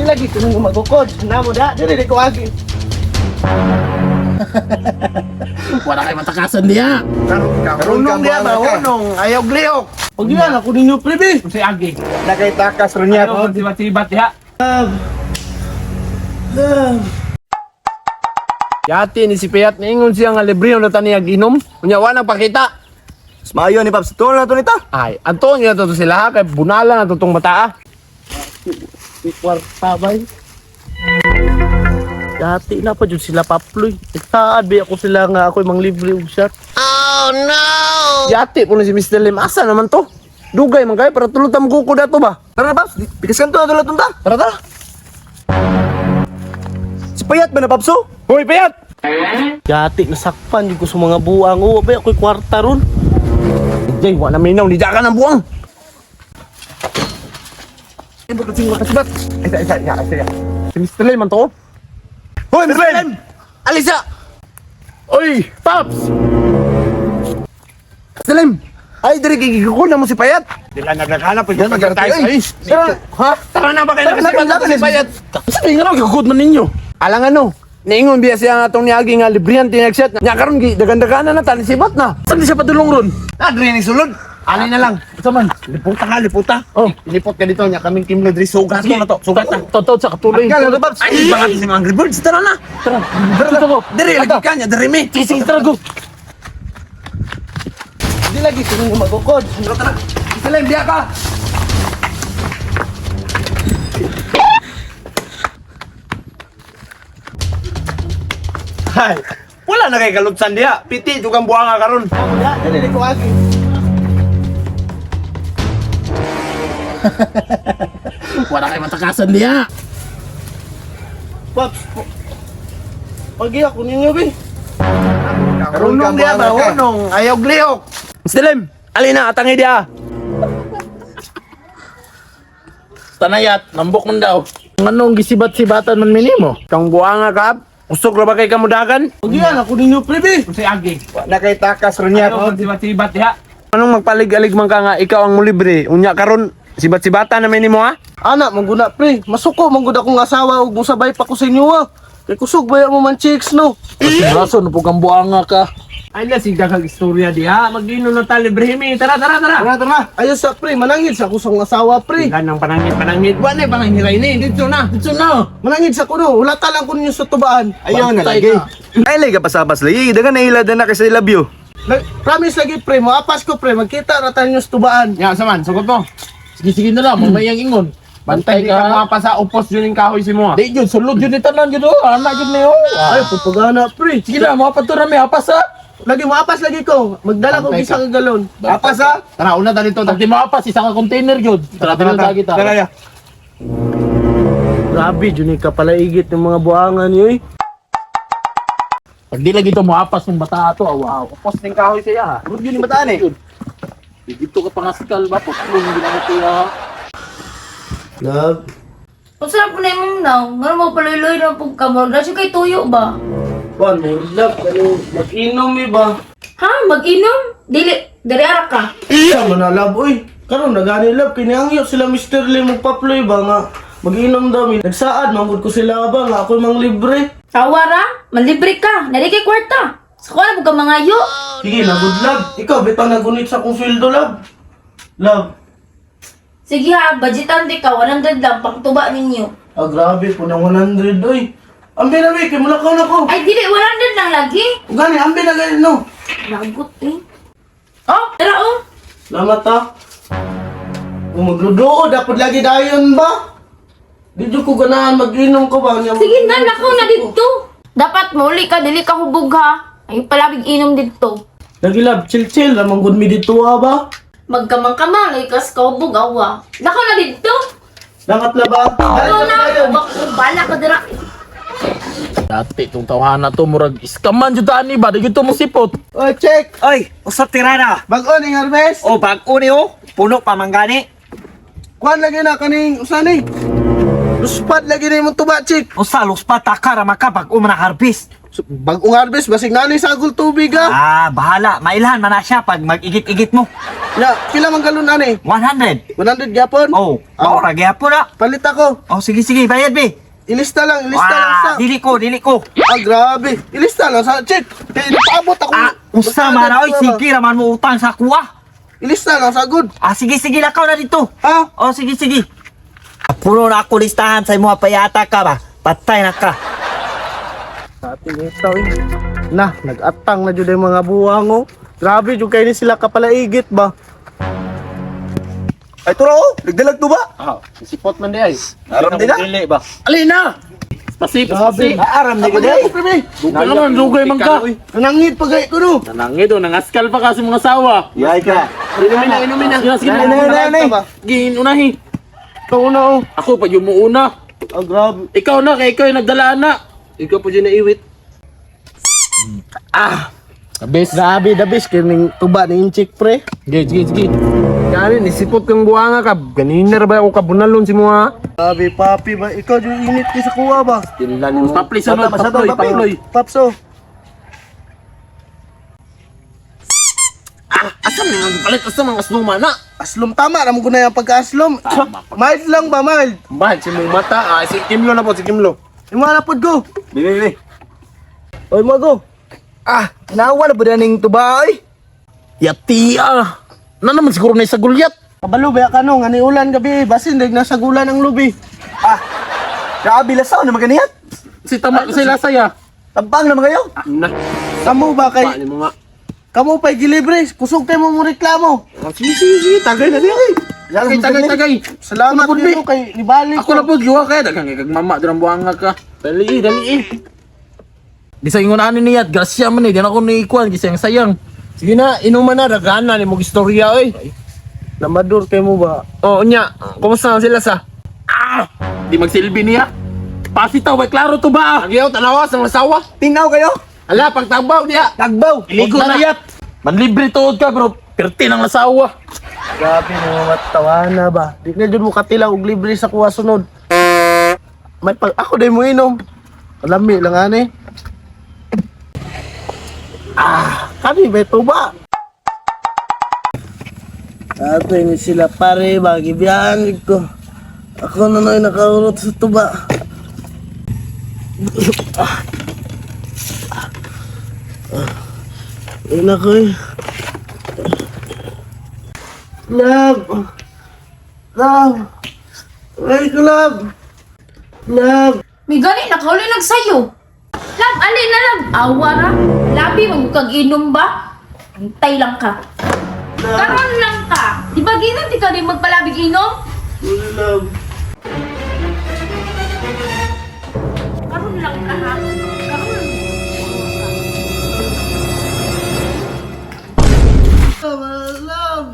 lagi kung magukod. Namo da, dili ko agi. Wala kayo matakasan diya. Karunong dia ba unong ayaw gliok. Pag yan ako ninyo prebe. Si Agi. Nakitakas ron niya. Ayaw, sibat-sibat diya. Yati ni si Payat niingon siya nga libre na tani ginom. Unya wa nang pakita. Mayo ni Paps, tulo na to nita. Ay, anto niya to sila ha kay bunala na to tong bataa. Kwarta bay. Dati na pa jud sila paploy. Itaad ba ako sila nga ako'y manglibre og shot. Yati po na si Mr. Lim. Asa naman to? Dugay man kayo para tulutan mo kuko dato ba? Tara na Paps, pikaskan to na tulad ta. Tara tara. Si Payat ba na Papso? Hoy, Payat! Dati nasakpan jud ko sa mga buang. O ba ako'y kwarta ron. Jay, wa na minaw ni Jaka ng buwang. Kasibat. Isa. Si Mr. Lim man to. Hoy, Mr. Lim! Alisa! Oy, Paps! Mr. Lim! Ay, diri gigikul na mo si Payat. Dila naghanap Yan, magkakatayo. Ha? Tara na ba kayo nakasibat si Payat? Sabi nga raw, gigikul man ninyo. Alang ano? Niingon biya siya nga itong niagi nga librihan tinagset. Nya karon dagan-daganan na tani sibat na. Saan di siya padulong ron? Adri ni sulod. Alin na lang. Ito man. Liputa ka, liputa. Oh. Lipot ka dito niya kaming Team Lodri. Sugat ko na to. Sugat na. Totoo sa katuloy. Agka na to, Paps. Ay, baka si mga Angry Birds. Tara na. Tara. Tara ko. Diri, lagi ka niya. Diri, me. Sige, tara go. Hindi lagi kung magukod. Tara. Isa lang, biya ka. Hay. Wala na kay kalutsan diya. Piti, dugang buhanga karon. Wala, dili ko agi. Wala kayo matakasan diya. Paps. Pagi ako ninyo, be. Karunong diya ba? Unong, ayaw gliok. Mr. Lim, alina, atangi diya. Tanayat, nambok man daw. Anong gisibat-sibatan man minimo? Kang buanga kab? Usok ra ba kay kamudagan? Pagi yan ako ninyo, prebe. Si Agi. Na kay takas ron niya. Sibat-sibat diya. Anong magpalig-alig man ka nga ikaw ang mulibre? Unya karon sibat-sibatan na minimo ha? Anak, mangguna, pre. Masuko, mangguna akong asawa. Huwag mo sabay pa ko sa inyo, ha. Kay kusog ba mo man chicks, no? Raso, no po kang buanga ka. Ay na, sigdakag istorya diha. Mag-ino na ta libre mi. Tara. Tara. Ayos sa, pre. Manangid sa kusong asawa, pre. Ilan ang panangit. Wa na pananghiray ni. Dito na. Manangid sa kuno. Wala talang ko ninyo sa tubaan. Ayaw na Bantay lagi. ka. Ay, lagi ka pasapas lagi. Dagan na hilad na kasi love you. Promise lagi, pre. Maapas ko, pre. Magkita na tayo sa tubaan. Ya, saman, sugot mo. Sige na lang, mamayang ingon. Bantay ka mga pa sa upos yun yung kahoy si mo. Di yun, sulod yun itanan yun. Anak yun na yun. Ay, pupagana, pre. Sige na, mga patura may apas ha. Lagi, maapas lagi ko. Magdala ko Bantay isang galon. Apas ha. Tara, una tayo dito. Tagdi mo apas, isang container yun. Tara. ya. Grabe, dyan ka pala igit ng mga buangan niyo, eh. Pag di lagi ito mo apas ng bata ito, wow. Upos ng kahoy siya ha. Good yun yung bataan eh. Dito ka pangasikal ba? Putlong ginamit siya ha. Love. Ang sarap po na yung now. Ngayon mo paluloy na po ka mo. Grasyo kay tuyo ba? Bon, love. Ano, mag-inom, eh, ba? Ha? Mag-inom? Dili ara ka. Iya, manalab, uy. Karon nagani love. Kinangyo sila Mr. Lee magpa-play ba nga. Mag-inom daw. Nagsaad, manggod ko sila ba nga. Ako'y mang libre. Tawara? Manlibre ka. Nari kay kwarta. Sa kuha na po ka mga yu. Sige, na good love. Ikaw, bitang nagunit sa kong fieldo, love. Love. Sige ha, budgetan di ka. 100 lang pang tuba ninyo. Ah, grabe po ng 100, uy. Ambi na, Vicky. Mulakaw na ko. Ay, dili. 100 lang lagi. Gani, ambi na ganyan, no. Lagot eh. Oh, tara oh. Salamat, ha. Kung magludo, dapat lagi dayon ba? Dito ko ganahan mag-inom ko ba? Sige na, nakaw na dito. Dapat muli ka, dili ka hubog ha. Ay, palabig inom dito. Lagi, love. Chill-chill. Lamang good me dito, ha ba? Magkamang-kamang, ikas ka hubog awa. Nakaw na dito. Langat na ba? Nakaw na, bala ka dira. Dati itong tawhana to, murag iskaman dyan tani ba? Dito mo sipot. Oh, check. Oy, usap tirana. Bago ni Harvest. O, bag-o niyo. Puno pa manggani. Kuhan lagi na kaning usani. Luspat lagi na yung tuba, chick. O, sa los pa takara maka bag-o man harvest. Bagong harvest, basig nani sa agol tubig ha. Ah, bahala. Mailhan man na siya pag mag-igit-igit mo. Ya, pila man galon ani? 100. 100 gyapon? Oh, maura gyapon na. Palit ako. Oh, sige, bayad, be. Ilista lang sa. Dili ko. Ah, grabe. Ilista lang sa check. Kaya napaabot ako. Usa man na, oy, sige, raman mo utang sa kuha. Ilista lang sa good. Sige, lakaw na dito. Ha? Oh, sige. Puno na ako listahan sa mga payata ka ba? Patay na ka. Sa ating itaw na, nag-atang na dyan yung mga buwang oh. Grabe, yung kayo sila kapalaigit ba? Ay, turo oh, nagdalag to ba? Sipot man di ay. Aram din na? ba? Alina! Grabe, aaram din ka di. Dugay naman, dugay man ka. Nanangit pa kayo ko no. Nanangid o, nangaskal pa kasi mga sawa. Yay ka. Inumin na. Sige, Ginunahi. Ikaw na oh. Ako pa yung muuna. Ah, grabe. Ikaw na, kay ikaw yung nagdala na. Ikaw po dyan naiwit. Abis. Grabe, the best. Kining tuba ni Inchik pre. Sige. Gani, nisipot kang buwanga ka. Ganiner ba ako kabunalon si mga? Grabe, papi ba? Ikaw yung init kayo sa kuha ba? Tinlan mo. Papli sa mga, paploy. Papso. Asam na nga palit sa mga asnuma na. Aslom tama, naman ko na yung pagka-aslom. Mild lang ba, mild? Bahal si mong mata. Si Kimlo na po, si Kimlo. Yung mga napod ko. Bili. Oy, mga go. Nawa na ba daning tubay? Yati na naman siguro na sa gulyat. Kabalo, baya ka no, nga ni ulan gabi. Basin, nasa gulan ang lubi. Grabe lasaw na maganiyat. Si Tama sila saya. Tampang naman kayo. Na. Kamu ba kay... Paano mo nga? Kamu pa'y gilibre. Kusog tayo mo reklamo. Sige. Tagay na diya. Tagay. Salamat Ako na po, dito kay Nibali Ako na po, giwa kaya. Dagang kag mama, dirang buwanga ka. Dali. Di sa ingon ani niya, grasya man eh. Di na ako naikuan, gisayang-sayang. Sige na, inuman na, dagaan na ni mong istorya oy. Namadur kay mo ba? Oo nya, kumusta na sila sa? Di magsilbi niya. Pasitaw, ba klaro to ba? Agyaw, tanawa sa mga sawa. Tinaw kayo. Ala, pagtagbaw niya. Tagbaw. Iligo na yat. Manlibre tuod ka, bro. Perti ng nasawa. Grabe mo matawana ba? Di na dyan mo katilaw og libre sa kuha sunod. May pag ako day mo inom. Alami lang ani. Kami ba ito ba? Ato ini sila pare ba gibiyahan ko. Ako na noy nakaurot sa tuba. Ina ko eh. Love. Ay ko love. May gani, nakauli nagsayo. Lab, alin na lab. Awara. Labi, magkag-inom ba? Hintay lang ka. Karon lang ka. Di ba ginan, di ka rin magpalabig inom? Love. Karon lang ka ha. Karon. Love.